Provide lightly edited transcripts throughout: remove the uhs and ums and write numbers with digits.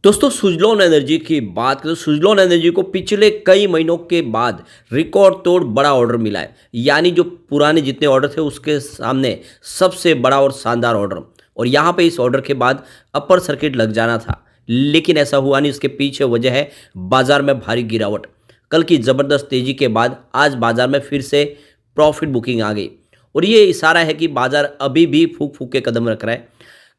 दोस्तों सुजलॉन एनर्जी की बात करें तो सुजलॉन एनर्जी को पिछले कई महीनों के बाद रिकॉर्ड तोड़ बड़ा ऑर्डर मिला है। यानी जो पुराने जितने ऑर्डर थे उसके सामने सबसे बड़ा और शानदार ऑर्डर। और यहाँ पे इस ऑर्डर के बाद अपर सर्किट लग जाना था, लेकिन ऐसा हुआ नहीं। इसके पीछे वजह है बाजार में भारी गिरावट। कल की ज़बरदस्त तेजी के बाद आज बाजार में फिर से प्रॉफिट बुकिंग आ गई। और ये इशारा है कि बाजार अभी भी फूक फूक के कदम रख रहा है,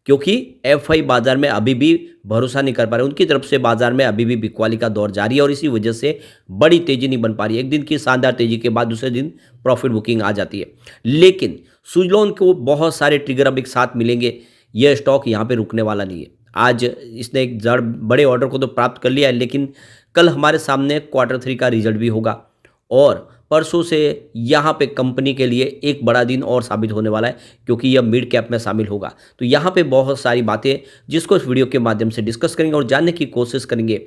क्योंकि एफआई बाजार में अभी भी भरोसा नहीं कर पा रहे। उनकी तरफ से बाजार में अभी भी बिकवाली का दौर जारी है और इसी वजह से बड़ी तेजी नहीं बन पा रही है। एक दिन की शानदार तेजी के बाद दूसरे दिन प्रॉफिट बुकिंग आ जाती है। लेकिन सुजलॉन को बहुत सारे ट्रिगर अब एक साथ मिलेंगे। यह स्टॉक यहाँ पे रुकने वाला नहीं है। आज इसने एक जड़ बड़े ऑर्डर को तो प्राप्त कर लिया है, लेकिन कल हमारे सामने क्वार्टर 3 का रिजल्ट भी होगा और परसों से यहाँ पे कंपनी के लिए एक बड़ा दिन और साबित होने वाला है, क्योंकि यह मिड कैप में शामिल होगा। तो यहाँ पे बहुत सारी बातें जिसको इस वीडियो के माध्यम से डिस्कस करेंगे और जानने की कोशिश करेंगे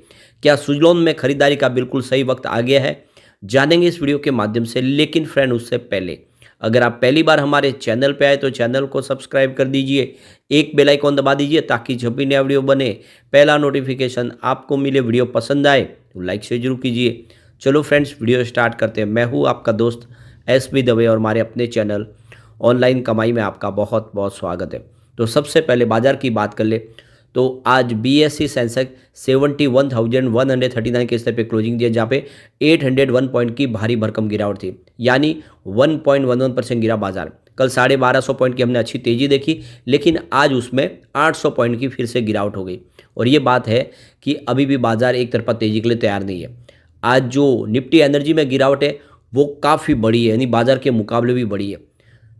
क्या सुजलॉन में खरीदारी का बिल्कुल सही वक्त आ गया है, जानेंगे इस वीडियो के माध्यम से। लेकिन फ्रेंड, उससे पहले अगर आप पहली बार हमारे चैनल पे आए तो चैनल को सब्सक्राइब कर दीजिए, एक बेल आइकॉन दबा दीजिए ताकि जब भी नया वीडियो बने पहला नोटिफिकेशन आपको मिले। वीडियो पसंद आए तो लाइक से जरूर कीजिए। चलो फ्रेंड्स, वीडियो स्टार्ट करते हैं। मैं हूँ आपका दोस्त एसबी दवे और हमारे अपने चैनल ऑनलाइन कमाई में आपका बहुत बहुत स्वागत है। तो सबसे पहले बाजार की बात कर ले तो आज बीएसई सेंसेक्स 71,139 के स्तर पे क्लोजिंग दिया, जहाँ पे 801 पॉइंट की भारी भरकम गिरावट थी, यानी 1.11% गिरा बाजार। कल 1250 पॉइंट की हमने अच्छी तेजी देखी, लेकिन आज उसमें 800 पॉइंट की फिर से गिरावट हो गई। और ये बात है कि अभी भी बाजार एक तरफा तेजी के लिए तैयार नहीं है। आज जो निफ्टी एनर्जी में गिरावट है वो काफ़ी बड़ी है, यानी बाजार के मुकाबले भी बड़ी है।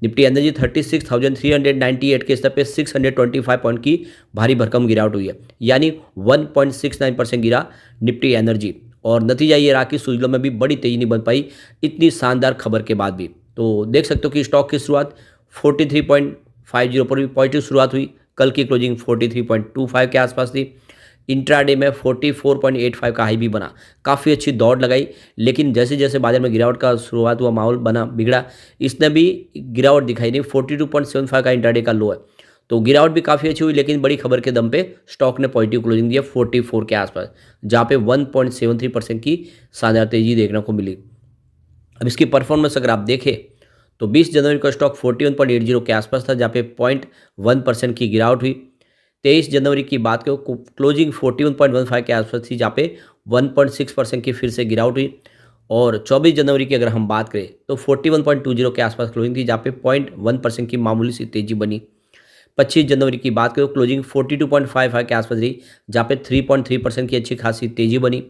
निफ्टी एनर्जी 36,398 के स्तर पे 625 पॉइंट की भारी भरकम गिरावट हुई है, यानी 1.69% गिरा निफ्टी एनर्जी। और नतीजा ये रहा कि सुजलॉन में भी बड़ी तेजी नहीं बन पाई इतनी शानदार खबर के बाद भी। तो देख सकते हो कि स्टॉक की शुरुआत 43.50 पर भी पॉजिटिव शुरुआत हुई। कल की क्लोजिंग 43.25 के आसपास थी। इंट्राडे में 44.85 का हाई भी बना, काफ़ी अच्छी दौड़ लगाई। लेकिन जैसे जैसे बाजार में गिरावट का शुरुआत हुआ, माहौल बना बिगड़ा, इसने भी गिरावट दिखाई नहीं। 42.75 का इंट्राडे का लो है, तो गिरावट भी काफ़ी अच्छी हुई। लेकिन बड़ी खबर के दम पे स्टॉक ने पॉजिटिव क्लोजिंग दिया 44 के आसपास, जहाँ पे 1.73% की शानदार तेजी देखने को मिली। अब इसकी परफॉर्मेंस अगर आप देखें तो 20 जनवरी का स्टॉक 41.80 के आसपास था, जहाँ पे 0.1% की गिरावट हुई। 23 जनवरी की बात करो, क्लोजिंग 41.15 के आसपास थी, जहाँ पे 1.6% की फिर से गिरावट हुई। और 24 जनवरी की अगर हम बात करें तो 41.20 के आसपास क्लोजिंग थी, जहाँ पे 0.1% की मामूली सी तेजी बनी। 25 जनवरी की बात करो, क्लोजिंग 42.55 के आसपास रही, जहाँ पे 3.3% की अच्छी खासी तेजी बनी।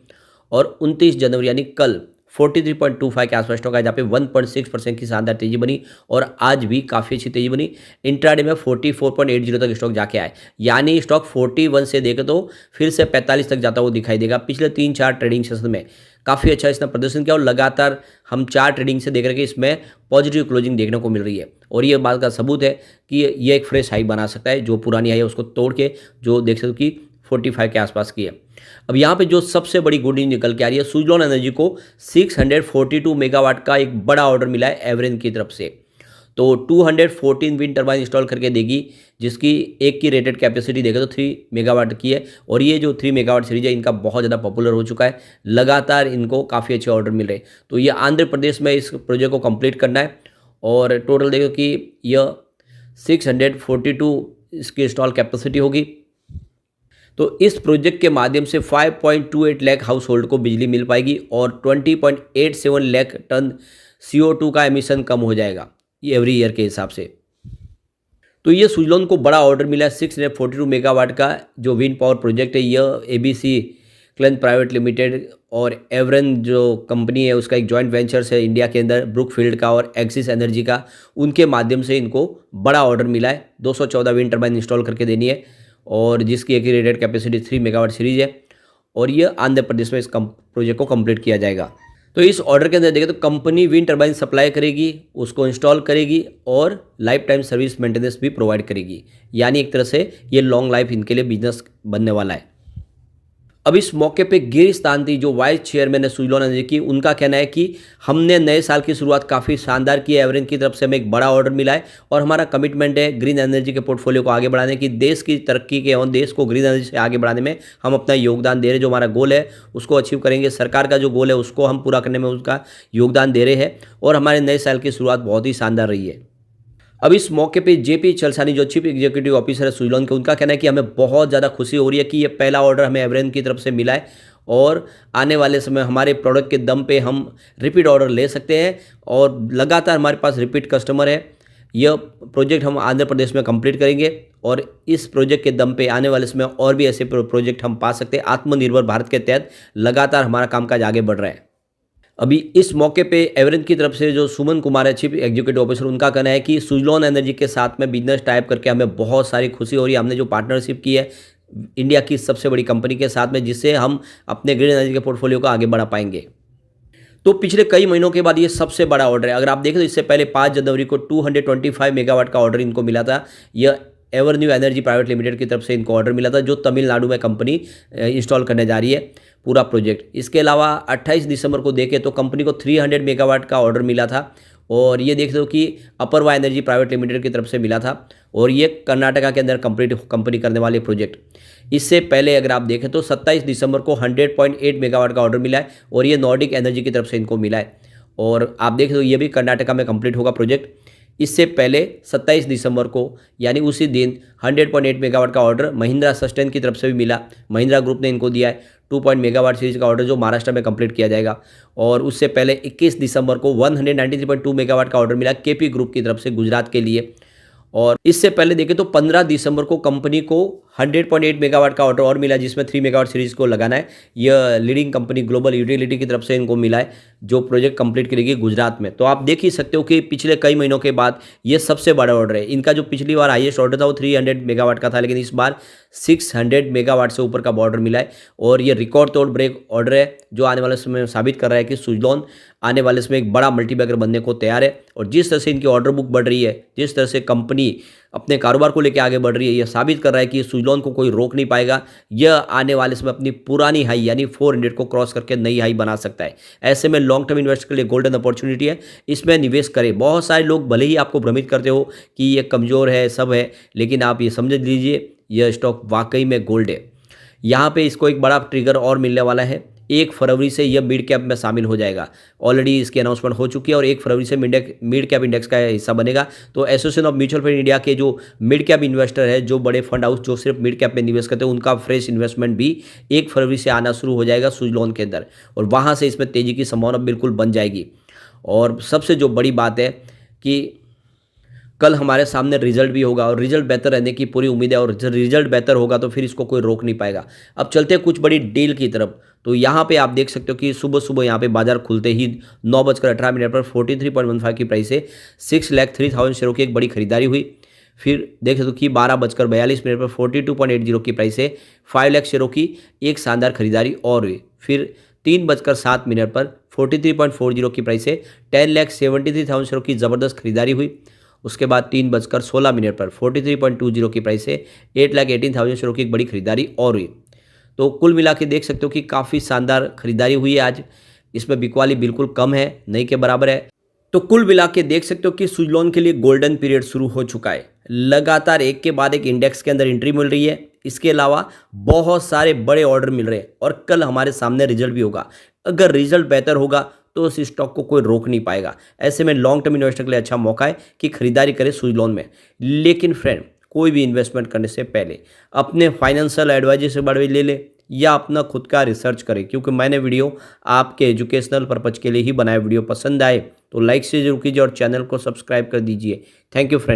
और 29 जनवरी यानी कल 43.25 के आसपास स्टॉक आया, जहाँ पे 1.6% की शानदार तेजी बनी। और आज भी काफ़ी अच्छी तेजी बनी। इंट्राडे में 44.80 तक स्टॉक जाके आए, यानी स्टॉक 41 से देखे तो फिर से 45 तक जाता हुआ दिखाई देगा। पिछले 3-4 ट्रेडिंग सेशन में काफ़ी अच्छा इसने प्रदर्शन किया और लगातार हम 4 ट्रेडिंग से देख रहे हैं कि इसमें पॉजिटिव क्लोजिंग देखने को मिल रही है। और ये बात का सबूत है कि ये एक फ्रेश हाई बना सकता है, जो पुरानी हाई है उसको तोड़ के, जो देख सकते हो कि 45 के आसपास की है। अब यहाँ पे जो सबसे बड़ी गुड न्यूज निकल के आ रही है, सुजलॉन एनर्जी को 642 मेगावाट का एक बड़ा ऑर्डर मिला है एवरेन की तरफ से। तो 214 विंड टर्बाइन इंस्टॉल करके देगी, जिसकी एक की रेटेड कैपेसिटी देखें तो 3 मेगावाट की है। और ये जो 3 मेगावाट सीरीज है इनका बहुत ज़्यादा पॉपुलर हो चुका है, लगातार इनको काफ़ी अच्छे ऑर्डर मिल रहे हैं। तो ये आंध्र प्रदेश में इस प्रोजेक्ट को कंप्लीट करना है। और टोटल देखो कि यह 642 इसकी इंस्टॉल कैपेसिटी होगी। तो इस प्रोजेक्ट के माध्यम से 5.28 लाख हाउस होल्ड को बिजली मिल पाएगी और 20.87 लाख टन CO2 का एमिशन कम हो जाएगा ये एवरी ईयर के हिसाब से। तो ये सुजलॉन को बड़ा ऑर्डर मिला है 642 मेगावाट का जो विंड पावर प्रोजेक्ट है। यह ABC क्लेन प्राइवेट लिमिटेड और एवरेन जो कंपनी है उसका एक जॉइंट वेंचर्स है इंडिया के अंदर, ब्रुकफील्ड का और एक्सिस एनर्जी का, उनके माध्यम से इनको बड़ा ऑर्डर मिला है। 214 विंड टर्बाइन इंस्टॉल करके देनी है और जिसकी एक रेटेड कैपेसिटी 3 मेगावाट सीरीज है। और ये आंध्र प्रदेश में इस प्रोजेक्ट को कंप्लीट किया जाएगा। तो इस ऑर्डर के अंदर देखें तो कंपनी विंड टर्बाइन सप्लाई करेगी, उसको इंस्टॉल करेगी और लाइफ टाइम सर्विस मेंटेनेंस भी प्रोवाइड करेगी, यानी एक तरह से ये लॉन्ग लाइफ इनके लिए बिजनेस बनने वाला है। अब इस मौके पे गिरीश तांती जो वाइस चेयरमैन है सुजलॉन एनर्जी की, उनका कहना है कि हमने नए साल की शुरुआत काफ़ी शानदार की है। एवरेन की तरफ से हमें एक बड़ा ऑर्डर मिला है और हमारा कमिटमेंट है ग्रीन एनर्जी के पोर्टफोलियो को आगे बढ़ाने की, देश की तरक्की के और देश को ग्रीन एनर्जी से आगे बढ़ाने में हम अपना योगदान दे रहे हैं। जो हमारा गोल है उसको अचीव करेंगे, सरकार का जो गोल है उसको हम पूरा करने में उसका योगदान दे रहे हैं और हमारे नए साल की शुरुआत बहुत ही शानदार रही है। अब इस मौके पे जेपी चलसानी जो चीफ एग्जीक्यूटिव ऑफिसर है सुजलॉन के, उनका कहना है कि हमें बहुत ज़्यादा खुशी हो रही है कि ये पहला ऑर्डर हमें एवरेन की तरफ से मिला है और आने वाले समय हमारे प्रोडक्ट के दम पे हम रिपीट ऑर्डर ले सकते हैं और लगातार हमारे पास रिपीट कस्टमर है। यह प्रोजेक्ट हम आंध्र प्रदेश में कंप्लीट करेंगे और इस प्रोजेक्ट के दम पे आने वाले समय और भी ऐसे प्रोजेक्ट हम पा सकते हैं। आत्मनिर्भर भारत के तहत लगातार हमारा कामकाज आगे बढ़ रहा है। अभी इस मौके पे एवरेन की तरफ से जो सुमन कुमार है चीफ एग्जीक्यूटिव ऑफिसर, उनका कहना है कि सुजलॉन एनर्जी के साथ में बिजनेस टाइप करके हमें बहुत सारी खुशी हो रही है। हमने जो पार्टनरशिप की है इंडिया की सबसे बड़ी कंपनी के साथ में, जिससे हम अपने ग्रीन एनर्जी के पोर्टफोलियो को आगे बढ़ा पाएंगे। तो पिछले कई महीनों के बाद ये सबसे बड़ा ऑर्डर है। अगर आप देखें तो इससे पहले 5 जनवरी को 225 मेगावाट का ऑर्डर इनको मिला था। यह एवरन्यू एनर्जी प्राइवेट लिमिटेड की तरफ से इनको ऑर्डर मिला था, जो तमिलनाडु में कंपनी इंस्टॉल करने जा रही है पूरा प्रोजेक्ट। इसके अलावा 28 दिसंबर को देखें तो कंपनी को 300 मेगावाट का ऑर्डर मिला था और ये देख दो कि अपर्वा एनर्जी प्राइवेट लिमिटेड की तरफ से मिला था और ये कर्नाटका के अंदर कंपनी करने वाले प्रोजेक्ट। इससे पहले अगर आप देखें तो 27 दिसंबर को 100.8 मेगावाट का ऑर्डर मिला है और ये नॉर्डिक एनर्जी की तरफ से इनको मिला है और आप देखें तो ये भी कर्नाटका में कंप्लीट होगा प्रोजेक्ट। इससे पहले 27 दिसंबर को यानी उसी दिन 100.8 मेगावाट का ऑर्डर महिंद्रा सस्टेन की तरफ से भी मिला। महिंद्रा ग्रुप ने इनको दिया है 2 मेगावाट सीरीज का ऑर्डर, जो महाराष्ट्र में कंप्लीट किया जाएगा। और उससे पहले 21 दिसंबर को 193.2 मेगावाट का ऑर्डर मिला केपी ग्रुप की तरफ से गुजरात के लिए। और इससे पहले देखें तो 15 दिसंबर को कंपनी को 100.8 मेगावाट का ऑर्डर और मिला, जिसमें 3 मेगावाट सीरीज को लगाना है। यह लीडिंग कंपनी ग्लोबल यूटिलिटी की तरफ से इनको मिला है, जो प्रोजेक्ट कंप्लीट करेगी गुजरात में। तो आप देख ही सकते हो कि पिछले कई महीनों के बाद ये सबसे बड़ा ऑर्डर है। इनका जो पिछली बार हाईएस्ट ऑर्डर था वो 300 मेगावाट का था, लेकिन इस बार 600 मेगावाट से ऊपर का ऑर्डर मिला है और ये रिकॉर्ड तोड़ ब्रेक ऑर्डर है, जो आने वाले समय में साबित कर रहा है कि सुजलॉन आने वाले समय एक बड़ा मल्टीबैगर बनने को तैयार है। और जिस तरह से इनकी ऑर्डर बुक बढ़ रही है, जिस तरह से कंपनी अपने कारोबार को लेकर आगे बढ़ रही है, यह साबित कर रहा है कि सुजलॉन को कोई रोक नहीं पाएगा। यह आने वाले समय अपनी पुरानी हाई यानी 400 को क्रॉस करके नई हाई बना सकता है। ऐसे में लॉन्ग टर्म इन्वेस्टर के लिए गोल्डन अपॉर्चुनिटी है, इसमें निवेश करें। बहुत सारे लोग भले ही आपको भ्रमित करते हो कि ये कमज़ोर है, सब है, लेकिन आप ये समझ लीजिए यह स्टॉक वाकई में गोल्ड है। यहाँ पे इसको एक बड़ा ट्रिगर और मिलने वाला है। 1 फरवरी से यह मिड कैप में शामिल हो जाएगा। ऑलरेडी इसकी अनाउंसमेंट हो चुकी है और 1 फरवरी से मिड कैप इंडेक्स का हिस्सा बनेगा। तो association of mutual fund India के जो मिड कैप इन्वेस्टर है, जो बड़े फंड हाउस जो सिर्फ मिड कैप में निवेश करते हैं, उनका फ्रेश इन्वेस्टमेंट भी 1 फरवरी से आना शुरू हो जाएगा सुजलॉन के अंदर और वहाँ से इसमें तेज़ी की संभावना बिल्कुल बन जाएगी। और सबसे जो बड़ी बात है कि कल हमारे सामने रिजल्ट भी होगा और रिजल्ट बेहतर रहने की पूरी उम्मीद है और जब रिजल्ट बेहतर होगा तो फिर इसको कोई रोक नहीं पाएगा। अब चलते हैं कुछ बड़ी डील की तरफ। तो यहाँ पे आप देख सकते हो कि सुबह सुबह यहाँ पे बाजार खुलते ही 9:18 पर 43.15 की प्राइस से 6,03,000 शेयरों की एक बड़ी खरीदारी हुई। फिर देख सकते हो कि 12:42 पर 42.80 की प्राइस से 5 लाख शेयरों की एक शानदार खरीदारी और हुई। फिर 3:07 पर 43.40 की प्राइस से 10,73,000 शेयरों की ज़बरदस्त खरीदारी हुई। उसके बाद 3:16 पर 43.20 की प्राइस से 8,18,000 शेयरों की एक बड़ी खरीदारी और हुई। तो कुल मिला के देख सकते हो कि काफ़ी शानदार खरीदारी हुई है आज। इसमें बिकवाली बिल्कुल कम है, नहीं के बराबर है। तो कुल मिला के देख सकते हो कि सुजलॉन के लिए गोल्डन पीरियड शुरू हो चुका है। लगातार एक के बाद एक इंडेक्स के अंदर एंट्री मिल रही है। इसके अलावा बहुत सारे बड़े ऑर्डर मिल रहे हैं और कल हमारे सामने रिजल्ट भी होगा। अगर रिजल्ट बेहतर होगा तो उस स्टॉक को कोई रोक नहीं पाएगा। ऐसे में लॉन्ग टर्म इन्वेस्टर के लिए अच्छा मौका है कि खरीदारी करें सुजलॉन में। लेकिन फ्रेंड, कोई भी इन्वेस्टमेंट करने से पहले अपने फाइनेंशियल एडवाइजर से एडवाइस ले ले या अपना खुद का रिसर्च करें, क्योंकि मैंने वीडियो आपके एजुकेशनल पर्पज़ के लिए ही बनाया। वीडियो पसंद आए तो लाइक से जरूर कीजिए और चैनल को सब्सक्राइब कर दीजिए। Thank you friend.